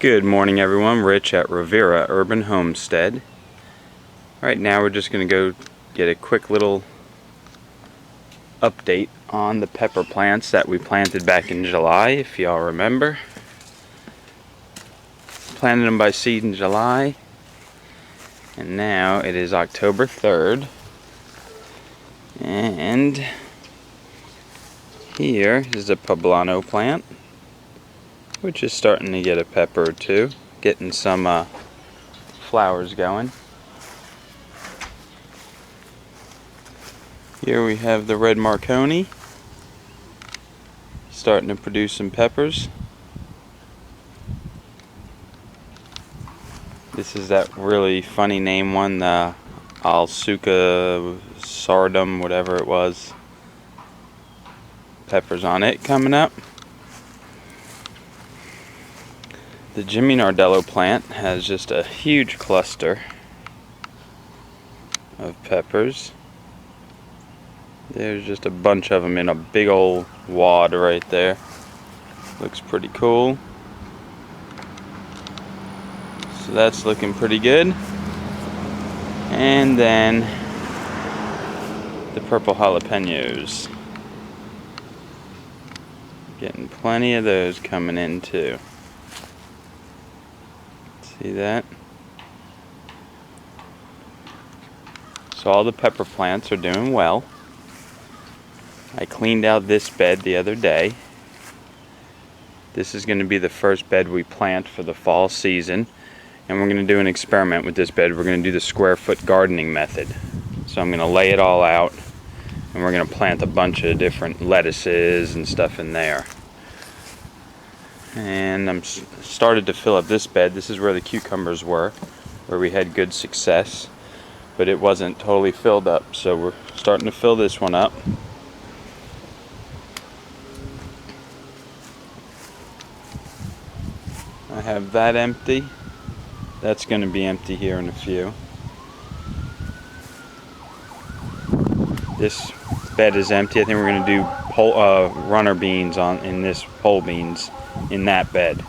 Good morning everyone, Rich at Rivera Urban Homestead. Right now we're just going to go get a quick little update on the pepper plants that we planted back in July, if y'all remember. Planted them by seed in July, and now it is October 3rd, and here is a poblano plant, which is starting to get a pepper or two, getting some flowers going. Here we have the red Marconi, starting to produce some peppers. This is that really funny name one, the Alsuca sardum, whatever it was. Peppers on it coming up. The Jimmy Nardello plant has just a huge cluster of peppers. There's just a bunch of them in a big old wad right there. Looks pretty cool. So that's looking pretty good. And then the purple jalapenos. Getting plenty of those coming in too. See that? So all the pepper plants are doing well. I cleaned out this bed the other day. This is going to be the first bed we plant for the fall season, and we're going to do an experiment with this bed. We're going to do the square foot gardening method. So I'm going to lay it all out, and we're going to plant a bunch of different lettuces and stuff in there. And I'm started to fill up this bed. This is where the cucumbers were, where we had good success, but it wasn't totally filled up, so we're starting to fill this one up. I have that empty. That's going to be empty here in a few. This bed is empty. I think we're going to do runner beans in this pole beans in that bed.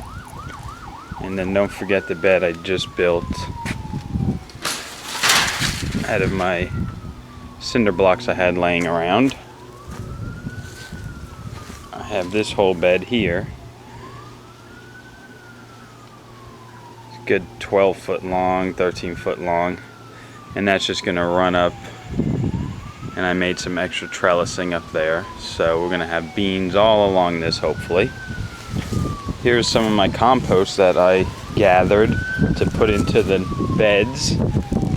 And then don't forget the bed I just built out of my cinder blocks I had laying around. I have this whole bed here. It's a good 12 foot long, 13 foot long, and that's just going to run up. And I made some extra trellising up there, so we're going to have beans all along this, hopefully. Here's some of my compost that I gathered to put into the beds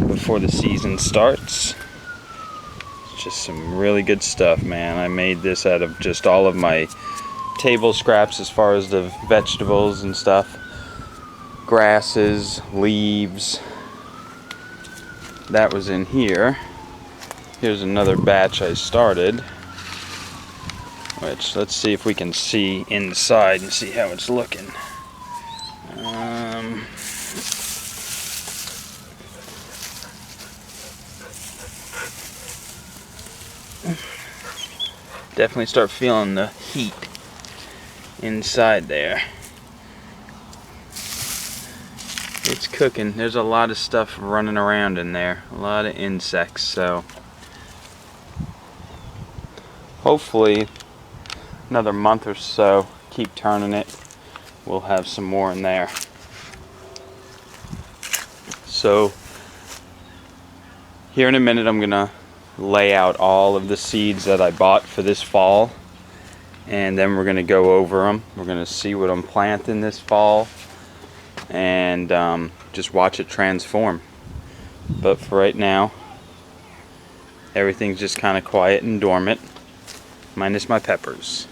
before the season starts. It's just some really good stuff, man. I made this out of just all of my table scraps as far as the vegetables and stuff. Grasses, leaves. That was in here. Here's another batch I started, which let's see if we can see inside and see how it's looking. Definitely start feeling the heat inside there. It's cooking. There's a lot of stuff running around in there, a lot of insects, so hopefully another month or so, keep turning it, we'll have some more in there. So here in a minute I'm gonna lay out all of the seeds that I bought for this fall, and then we're gonna go over them. We're gonna see what I'm planting this fall and just watch it transform. But for right now, everything's just kind of quiet and dormant, minus my peppers.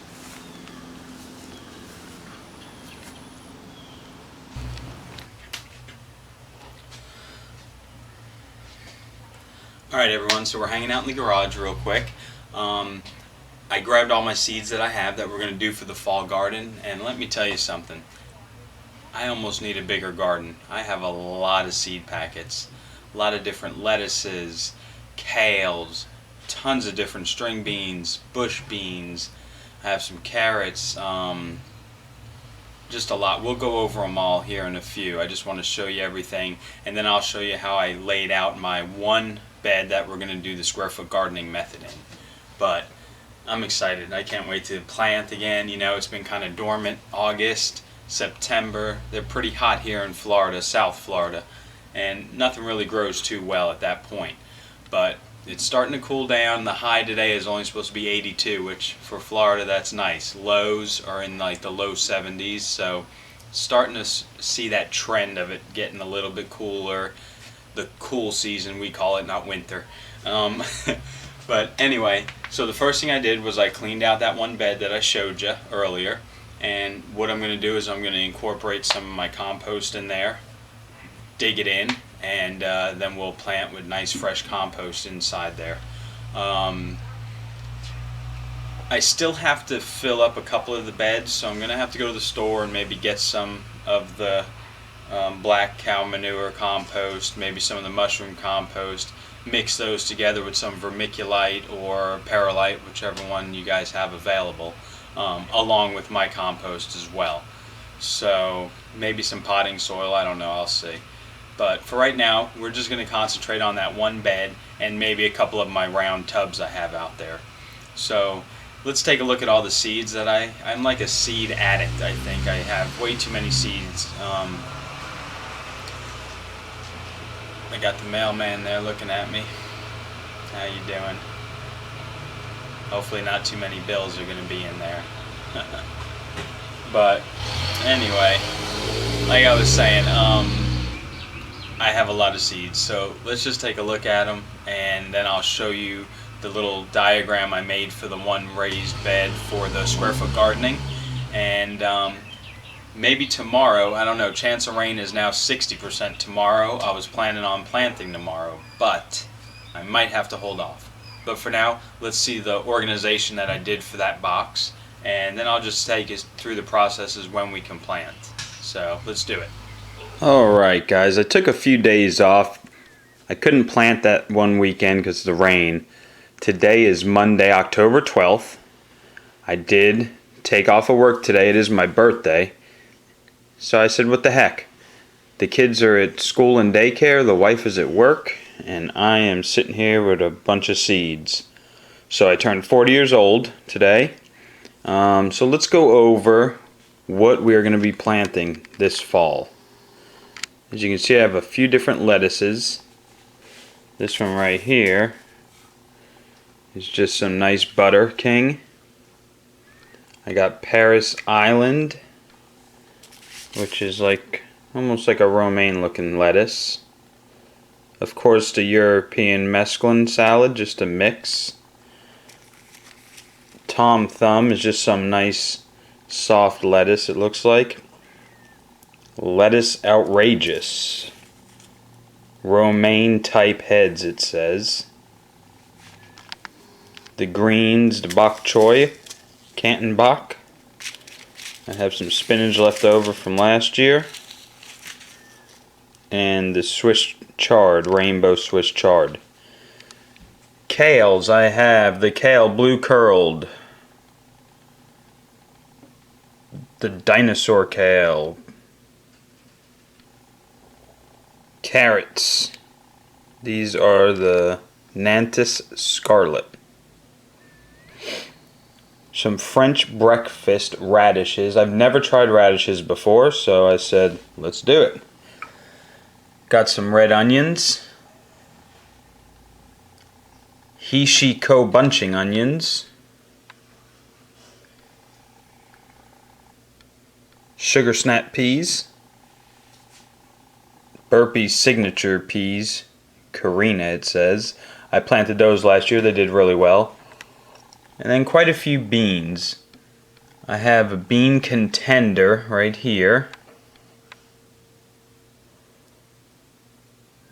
Alright everyone, so we're hanging out in the garage real quick. I grabbed all my seeds that I have that we're going to do for the fall garden, and let me tell you something. I almost need a bigger garden. I have a lot of seed packets, a lot of different lettuces, kales, tons of different string beans, bush beans. I have some carrots, just a lot. We'll go over them all here in a few. I just want to show you everything, and then I'll show you how I laid out my one bed that we're going to do the square foot gardening method in. But I'm excited. I can't wait to plant again. You know, it's been kind of dormant. August, September, they're pretty hot here in Florida, South Florida, and nothing really grows too well at that point. But it's starting to cool down. The high today is only supposed to be 82, which for Florida, that's nice. Lows are in like the low 70s, so starting to see that trend of it getting a little bit cooler. The cool season, we call it, not winter. But anyway, so the first thing I did was I cleaned out that one bed that I showed you earlier. And what I'm going to do is I'm going to incorporate some of my compost in there, dig it in, and then we'll plant with nice fresh compost inside there. I still have to fill up a couple of the beds, so I'm going to have to go to the store and maybe get some of the black cow manure compost, maybe some of the mushroom compost, mix those together with some vermiculite or perlite, whichever one you guys have available, along with my compost as well. So maybe some potting soil, I don't know, I'll see. But for right now, we're just going to concentrate on that one bed and maybe a couple of my round tubs I have out there. So let's take a look at all the seeds that I'm like a seed addict, I think. I have way too many seeds. I got the mailman there looking at me. How you doing? Hopefully not too many bills are going to be in there. But anyway, like I was saying, I have a lot of seeds, so let's just take a look at them, and then I'll show you the little diagram I made for the one raised bed for the square foot gardening. And maybe tomorrow, I don't know, chance of rain is now 60% tomorrow. I was planning on planting tomorrow, but I might have to hold off. But for now, let's see the organization that I did for that box, and then I'll just take us through the processes when we can plant. So let's do it. Alright guys, I took a few days off. I couldn't plant that one weekend because of the rain. Today is Monday, October 12th. I did take off of work today. It is my birthday. So I said, what the heck? The kids are at school and daycare, the wife is at work, and I am sitting here with a bunch of seeds. So I turned 40 years old today. So let's go over what we are going to be planting this fall. As you can see, I have a few different lettuces. This one right here is just some nice Butter King. I got Paris Island, which is like almost like a romaine looking lettuce. Of course, the European mesclun salad, just a mix. Tom Thumb is just some nice soft lettuce, it looks like. Lettuce Outrageous. Romaine type heads, it says. The greens, the bok choy, Canton bok. I have some spinach left over from last year. And the Swiss chard, rainbow Swiss chard. Kales, I have the kale blue curled. The dinosaur kale. Carrots. These are the Nantes Scarlet. Some French breakfast radishes. I've never tried radishes before, so I said, let's do it. Got some red onions. Hishiko bunching onions. Sugar snap peas. Burpee's signature peas. Karina, it says. I planted those last year. They did really well. And then quite a few beans. I have a bean contender right here.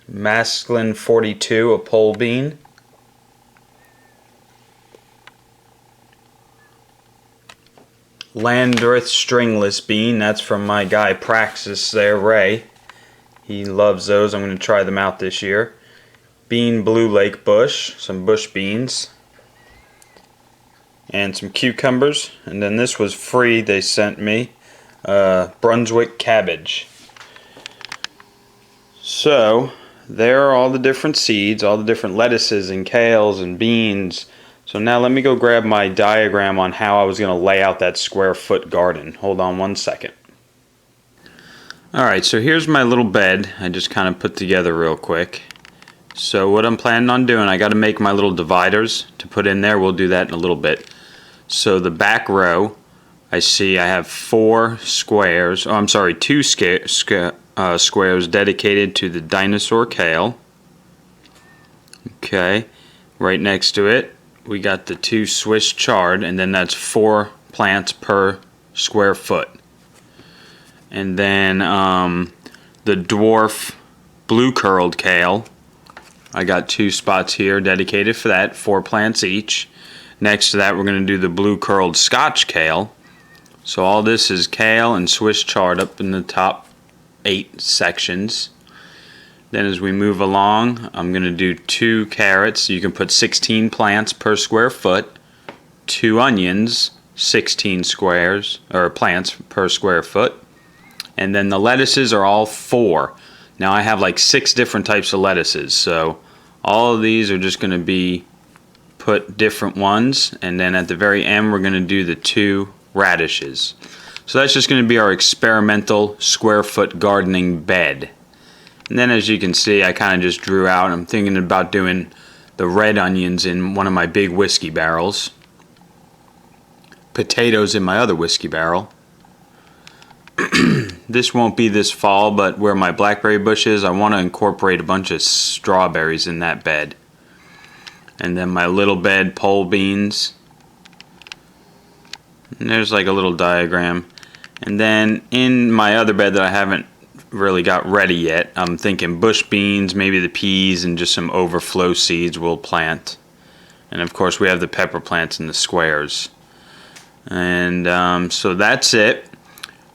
Masculine 42, a pole bean. Landreth stringless bean, that's from my guy Praxis there, Ray. He loves those. I'm going to try them out this year. Bean blue lake bush, some bush beans. And some cucumbers. And then this was free they sent me. Brunswick cabbage. So there are all the different seeds, all the different lettuces and kales and beans. So now let me go grab my diagram on how I was going to lay out that square foot garden. Hold on one second. Alright, so here's my little bed I just kind of put together real quick. So what I'm planning on doing, I got to make my little dividers to put in there. We'll do that in a little bit. So the back row, I see I have 4 squares, oh I'm sorry, 2 squares dedicated to the dinosaur kale. Okay, right next to it we got the 2 Swiss chard, and then that's 4 plants per square foot. And then the dwarf blue curled kale, I got 2 spots here dedicated for that, 4 plants each. Next to that we're going to do the blue curled Scotch kale. So all this is kale and Swiss chard up in the top 8 sections. Then as we move along, I'm going to do 2 carrots. You can put 16 plants per square foot. 2 onions, 16 squares or plants per square foot. And then the lettuces are all 4. Now I have like 6 different types of lettuces, so all of these are just going to be put different ones, and then at the very end we're going to do the 2 radishes. So that's just going to be our experimental square foot gardening bed. And then as you can see, I kind of just drew out, I'm thinking about doing the red onions in one of my big whiskey barrels, potatoes in my other whiskey barrel. This won't be this fall, but where my blackberry bush is, I want to incorporate a bunch of strawberries in that bed. And then my little bed, pole beans. And there's like a little diagram. And then in my other bed that I haven't really got ready yet, I'm thinking bush beans, maybe the peas, and just some overflow seeds we'll plant. And of course we have the pepper plants in the squares. And so that's it.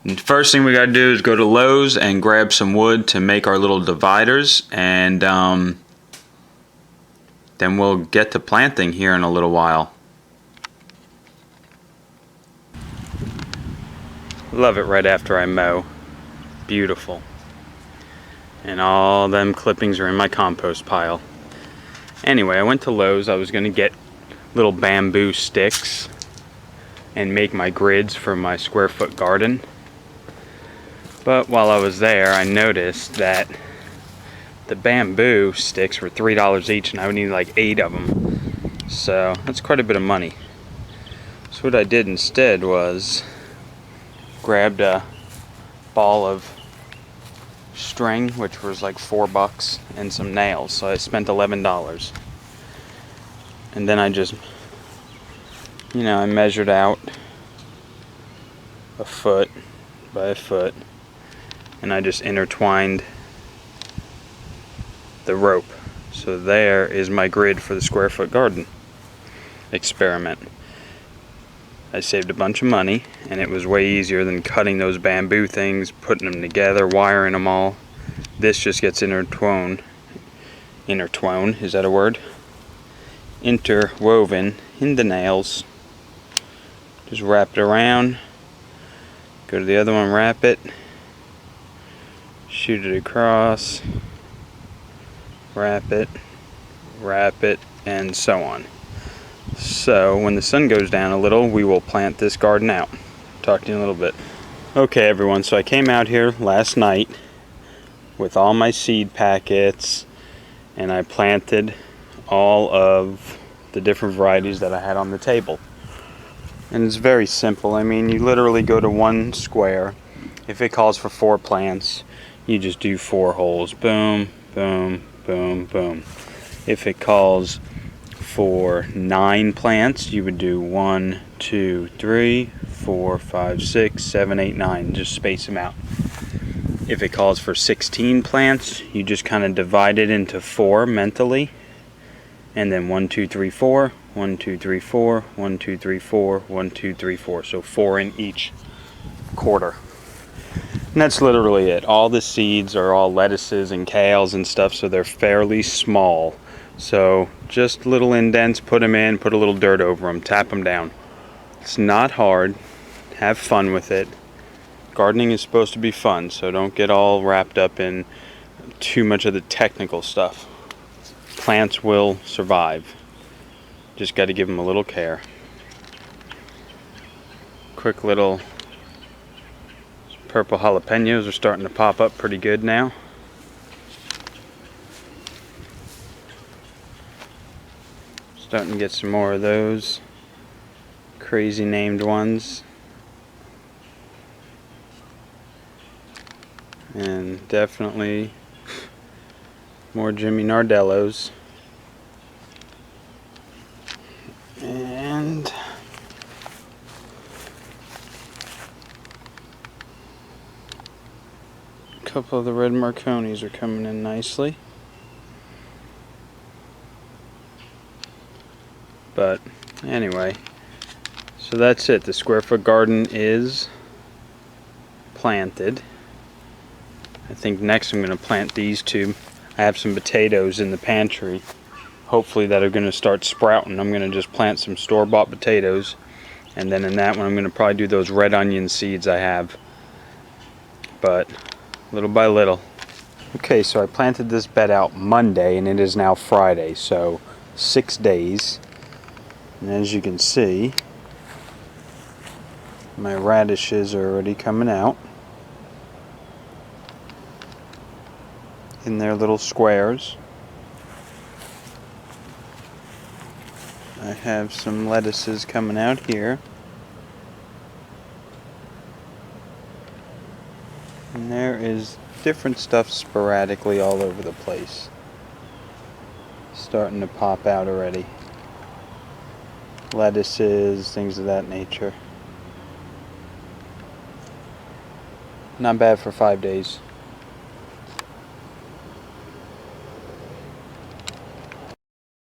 And first thing we got to do is go to Lowe's and grab some wood to make our little dividers, and then we'll get to planting here in a little while. Love it right after I mow. Beautiful. And all them clippings are in my compost pile. Anyway, I went to Lowe's. I was going to get little bamboo sticks and make my grids for my square foot garden. But while I was there, I noticed that the bamboo sticks were $3 each, and I would need like 8 of them. So that's quite a bit of money. So what I did instead was grabbed a ball of string, which was like $4, and some nails. So I spent $11. And then I just, I measured out a foot by a foot, and I just intertwined the rope. So there is my grid for the square foot garden experiment. I saved a bunch of money, and it was way easier than cutting those bamboo things, putting them together, wiring them all. This just gets interwoven, is that a word? Interwoven in the nails. Just wrap it around, go to the other one, wrap it, shoot it across, wrap it, and so on. So when the sun goes down a little, we will plant this garden out. Talk to you in a little bit. Okay everyone, so I came out here last night with all my seed packets, and I planted all of the different varieties that I had on the table. And it's very simple. I mean, you literally go to one square. If it calls for 4 plants, you just do 4 holes. Boom, boom, boom, boom. If it calls for 9 plants, you would do 1, 2, 3, 4, 5, 6, 7, 8, 9. Just space them out. If it calls for 16 plants, you just kind of divide it into 4 mentally. And then 1, 2, 3, 4, 1, 2, 3, 4, 1, 2, 3, 4, 1, 2, 3, 4. So 4 in each quarter. And that's literally it. All the seeds are all lettuces and kales and stuff, so they're fairly small. So just little indents, put them in, put a little dirt over them, tap them down. It's not hard. Have fun with it. Gardening is supposed to be fun, so don't get all wrapped up in too much of the technical stuff. Plants will survive. Just got to give them a little care. Quick little purple jalapenos are starting to pop up pretty good now. Starting to get some more of those crazy named ones. And definitely more Jimmy Nardellos. And a couple of the red Marconis are coming in nicely. But anyway, so that's it. The square foot garden is planted. I think next I'm going to plant these two. I have some potatoes in the pantry, hopefully that are going to start sprouting. I'm going to just plant some store-bought potatoes, and then in that one I'm going to probably do those red onion seeds I have, but little by little. Okay, so I planted this bed out Monday and it is now Friday, so 6 days. And as you can see, my radishes are already coming out in their little squares. I have some lettuces coming out here. And there is different stuff sporadically all over the place. Starting to pop out already. Lettuces, things of that nature. Not bad for 5 days.